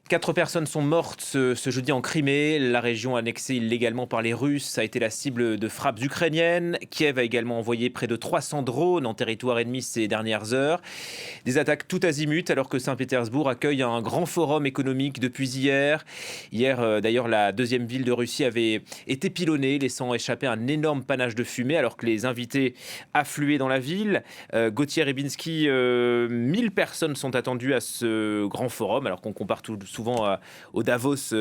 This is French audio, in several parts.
4 personnes sont mortes ce jeudi en Crimée. La région annexée illégalement par les Russes a été la cible de frappes ukrainiennes. Kiev a également envoyé près de 300 drones en territoire ennemi ces dernières heures. Des attaques tout azimut alors que Saint-Pétersbourg accueille un grand forum économique depuis hier. Hier, d'ailleurs, la deuxième ville de Russie avait été pilonnée, laissant échapper un énorme panache de fumée alors que les invités affluaient dans la ville. Gauthier Ribinski, 1000 personnes sont attendues à ce grand forum alors qu'on compare souvent au Davos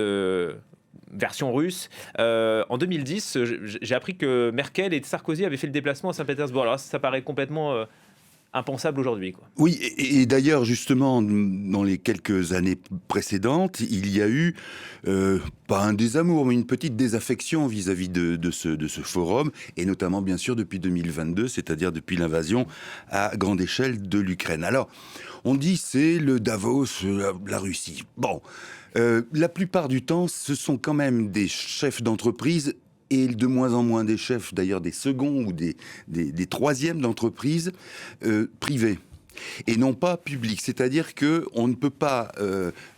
version russe. En 2010, j'ai appris que Merkel et Sarkozy avaient fait le déplacement à Saint-Pétersbourg. Alors ça paraît complètement impensable aujourd'hui, quoi. Oui, et d'ailleurs, justement, dans les quelques années précédentes, il y a eu, pas un désamour, mais une petite désaffection vis-à-vis de ce forum, et notamment, bien sûr, depuis 2022, c'est-à-dire depuis l'invasion à grande échelle de l'Ukraine. Alors, on dit c'est le Davos, la Russie. Bon, la plupart du temps, ce sont quand même des chefs d'entreprise et de moins en moins des chefs, d'ailleurs des seconds ou des troisièmes d'entreprises privées. Et non pas publiques. C'est-à-dire qu'on ne peut pas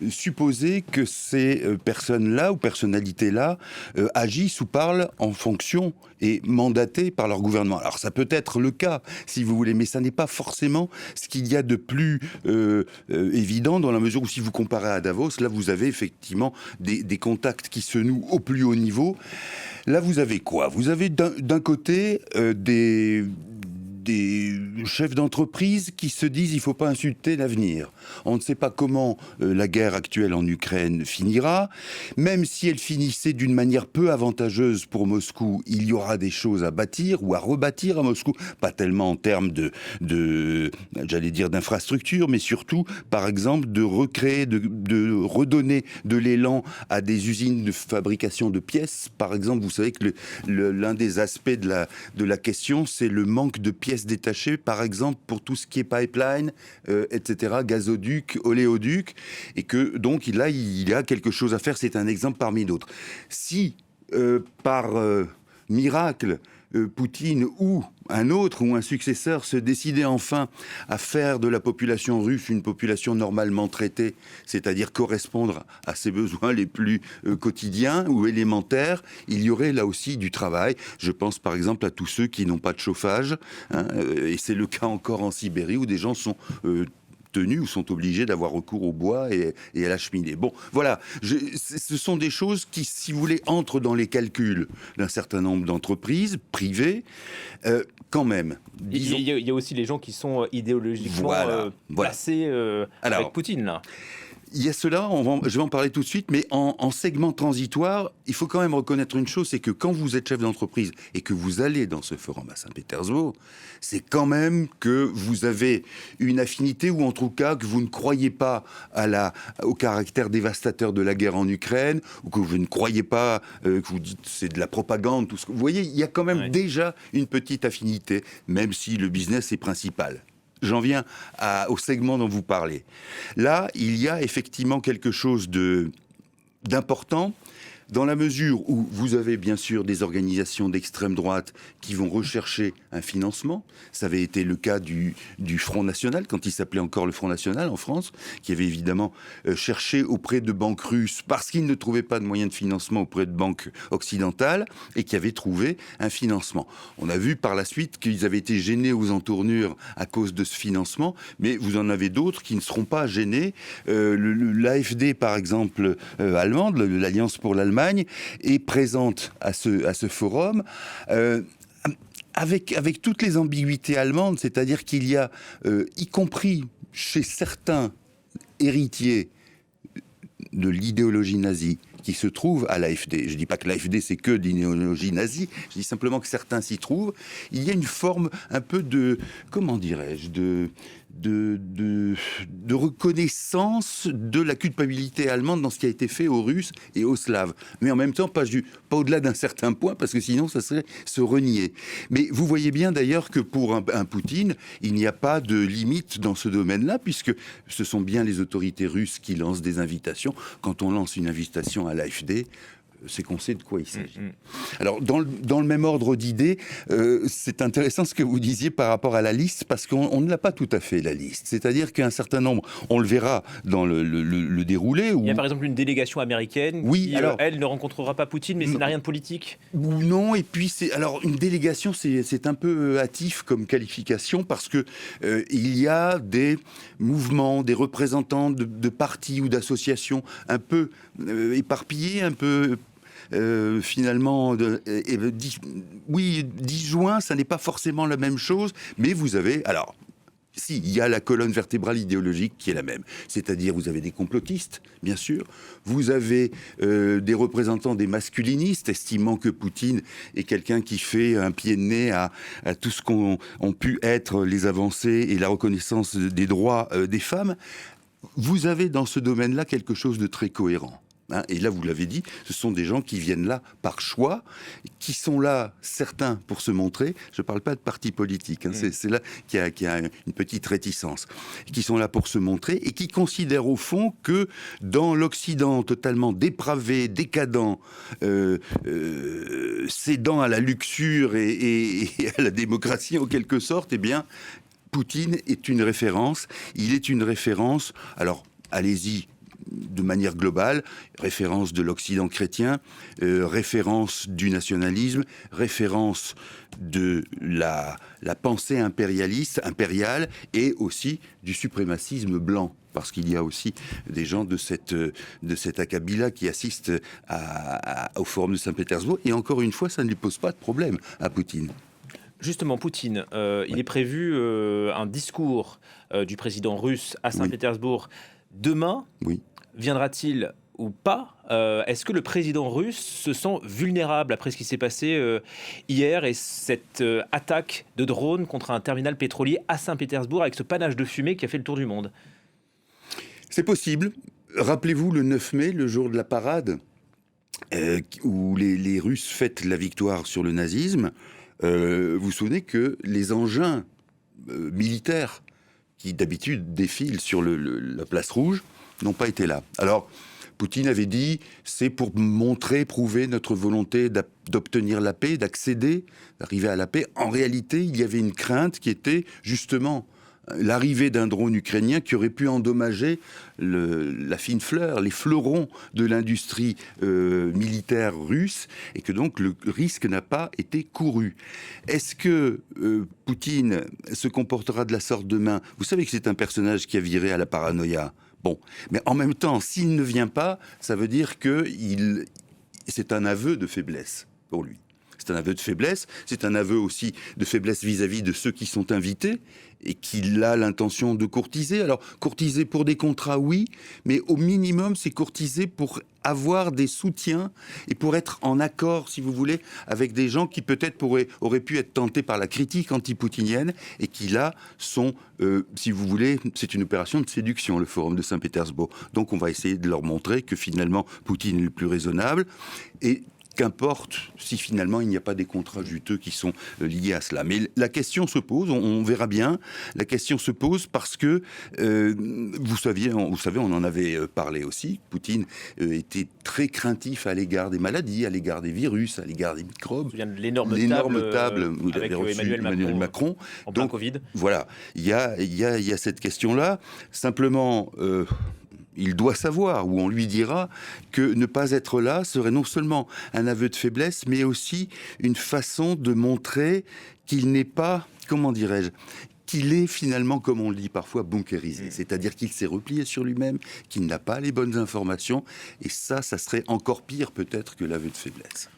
supposer que ces personnes-là ou personnalités-là agissent ou parlent en fonction et mandatées par leur gouvernement. Alors ça peut être le cas, si vous voulez, mais ça n'est pas forcément ce qu'il y a de plus évident, dans la mesure où si vous comparez à Davos, là vous avez effectivement des contacts qui se nouent au plus haut niveau. Là vous avez quoi ? Vous avez d'un côté des chefs d'entreprise qui se disent il ne faut pas insulter l'avenir. On ne sait pas comment la guerre actuelle en Ukraine finira. Même si elle finissait d'une manière peu avantageuse pour Moscou, il y aura des choses à bâtir ou à rebâtir à Moscou. Pas tellement en termes j'allais dire d'infrastructure, mais surtout, par exemple, de recréer, de redonner de l'élan à des usines de fabrication de pièces. Par exemple, vous savez que l'un des aspects de la question, c'est le manque de pièces détachées, par exemple pour tout ce qui est pipeline, etc., gazoduc, oléoduc, et que donc là il y a quelque chose à faire. C'est un exemple parmi d'autres. Si par miracle Poutine ou un autre ou un successeur se décidait enfin à faire de la population russe une population normalement traitée, c'est-à-dire correspondre à ses besoins les plus quotidiens ou élémentaires, il y aurait là aussi du travail. Je pense par exemple à tous ceux qui n'ont pas de chauffage, hein, et c'est le cas encore en Sibérie où des gens sont tenus ou sont obligés d'avoir recours au bois et à la cheminée. Bon, voilà, ce sont des choses qui, si vous voulez, entrent dans les calculs d'un certain nombre d'entreprises privées, quand même. Disons... Il y a aussi les gens qui sont idéologiquement placés avec Poutine, là. Il y a cela, je vais en parler tout de suite, mais en segment transitoire, il faut quand même reconnaître une chose, c'est que quand vous êtes chef d'entreprise et que vous allez dans ce forum à Saint-Pétersbourg, c'est quand même que vous avez une affinité, ou en tout cas que vous ne croyez pas au caractère dévastateur de la guerre en Ukraine, ou que vous ne croyez pas, que vous dites c'est de la propagande, tout ce que vous voyez, il y a quand même déjà une petite affinité, même si le business est principal. J'en viens au segment dont vous parlez. Là, il y a effectivement quelque chose d'important, dans la mesure où vous avez bien sûr des organisations d'extrême droite qui vont rechercher un financement. Ça avait été le cas du Front National, quand il s'appelait encore le Front National en France, qui avait évidemment cherché auprès de banques russes, parce qu'ils ne trouvaient pas de moyens de financement auprès de banques occidentales, et qui avait trouvé un financement. On a vu par la suite qu'ils avaient été gênés aux entournures à cause de ce financement, mais vous en avez d'autres qui ne seront pas gênés. L'AfD, par exemple, allemande, l'Alliance pour l'Allemagne, est présente à ce forum, avec toutes les ambiguïtés allemandes, c'est-à-dire qu'il y a, y compris chez certains héritiers de l'idéologie nazie, qui se trouvent à l'AfD. Je ne dis pas que l'AfD c'est que de l'idéologie nazie, je dis simplement que certains s'y trouvent. Il y a une forme un peu de, comment dirais-je, de reconnaissance de la culpabilité allemande dans ce qui a été fait aux Russes et aux Slaves. Mais en même temps, pas au-delà d'un certain point, parce que sinon, ça serait se renier. Mais vous voyez bien d'ailleurs que pour un Poutine, il n'y a pas de limite dans ce domaine-là, puisque ce sont bien les autorités russes qui lancent des invitations. Quand on lance une invitation à l'AfD, c'est qu'on sait de quoi il s'agit. Alors, dans le même ordre d'idées, c'est intéressant ce que vous disiez par rapport à la liste, parce qu'on ne l'a pas tout à fait, la liste. C'est-à-dire qu'un certain nombre, on le verra dans le déroulé. Il y a par exemple une délégation américaine qui, elle, ne rencontrera pas Poutine, mais ça n'a rien de politique. Non, et puis alors une délégation, c'est un peu hâtif comme qualification, parce que il y a des mouvements, des représentants de partis ou d'associations un peu éparpillés, un peu finalement, disjoints, ça n'est pas forcément la même chose, mais vous avez, alors, si, il y a la colonne vertébrale idéologique qui est la même. C'est-à-dire, vous avez des complotistes, bien sûr. Vous avez des représentants des masculinistes, estimant que Poutine est quelqu'un qui fait un pied de nez à tout ce qu'ont pu être les avancées et la reconnaissance des droits des femmes. Vous avez dans ce domaine-là quelque chose de très cohérent. Et là, vous l'avez dit, ce sont des gens qui viennent là par choix, qui sont là, certains, pour se montrer. Je ne parle pas de parti politique, c'est là qu'il y a une petite réticence. Qui sont là pour se montrer et qui considèrent au fond que dans l'Occident totalement dépravé, décadent, cédant à la luxure et à la démocratie en quelque sorte, eh bien, Poutine est une référence. Il est une référence. Alors, allez-y. De manière globale, référence de l'Occident chrétien, référence du nationalisme, référence de la pensée impériale et aussi du suprémacisme blanc. Parce qu'il y a aussi des gens de cet acabit-là qui assistent au Forum de Saint-Pétersbourg. Et encore une fois, ça ne lui pose pas de problème à Poutine. Justement, Poutine, il est prévu un discours du président russe à Saint-Pétersbourg demain. Oui. Viendra-t-il ou pas? Est-ce que le président russe se sent vulnérable après ce qui s'est passé hier et cette attaque de drone contre un terminal pétrolier à Saint-Pétersbourg avec ce panache de fumée qui a fait le tour du monde? C'est possible. Rappelez-vous le 9 mai, le jour de la parade, où les Russes fêtent la victoire sur le nazisme. Vous vous souvenez que les engins militaires qui d'habitude défilent sur la place rouge n'ont pas été là. Alors, Poutine avait dit, c'est pour prouver notre volonté d'obtenir la paix, d'accéder, d'arriver à la paix. En réalité, il y avait une crainte qui était justement l'arrivée d'un drone ukrainien qui aurait pu endommager la fine fleur, les fleurons de l'industrie militaire russe, et que donc le risque n'a pas été couru. Est-ce que Poutine se comportera de la sorte demain? Vous savez que c'est un personnage qui a viré à la paranoïa. Bon, mais en même temps, s'il ne vient pas, ça veut dire que c'est un aveu de faiblesse pour lui. C'est un aveu de faiblesse, c'est un aveu aussi de faiblesse vis-à-vis de ceux qui sont invités et qu'il a l'intention de courtiser. Alors, courtiser pour des contrats, oui, mais au minimum, c'est courtiser pour avoir des soutiens et pour être en accord, si vous voulez, avec des gens qui peut-être auraient pu être tentés par la critique anti-poutinienne et qui là sont, si vous voulez, c'est une opération de séduction, le Forum de Saint-Pétersbourg. Donc on va essayer de leur montrer que finalement Poutine est le plus raisonnable et qu'importe si finalement il n'y a pas des contrats juteux qui sont liés à cela. Mais la question se pose, on verra bien, la question se pose parce que, vous savez, on en avait parlé aussi, Poutine était très craintif à l'égard des maladies, à l'égard des virus, à l'égard des microbes. Je me souviens de l'énorme table où il avait reçu Emmanuel Macron. En plein Covid. Voilà, il y a cette question-là. Simplement... il doit savoir, ou on lui dira, que ne pas être là serait non seulement un aveu de faiblesse, mais aussi une façon de montrer qu'il n'est pas, comment dirais-je, qu'il est finalement, comme on le dit parfois, bunkérisé. C'est-à-dire qu'il s'est replié sur lui-même, qu'il n'a pas les bonnes informations, et ça serait encore pire peut-être que l'aveu de faiblesse.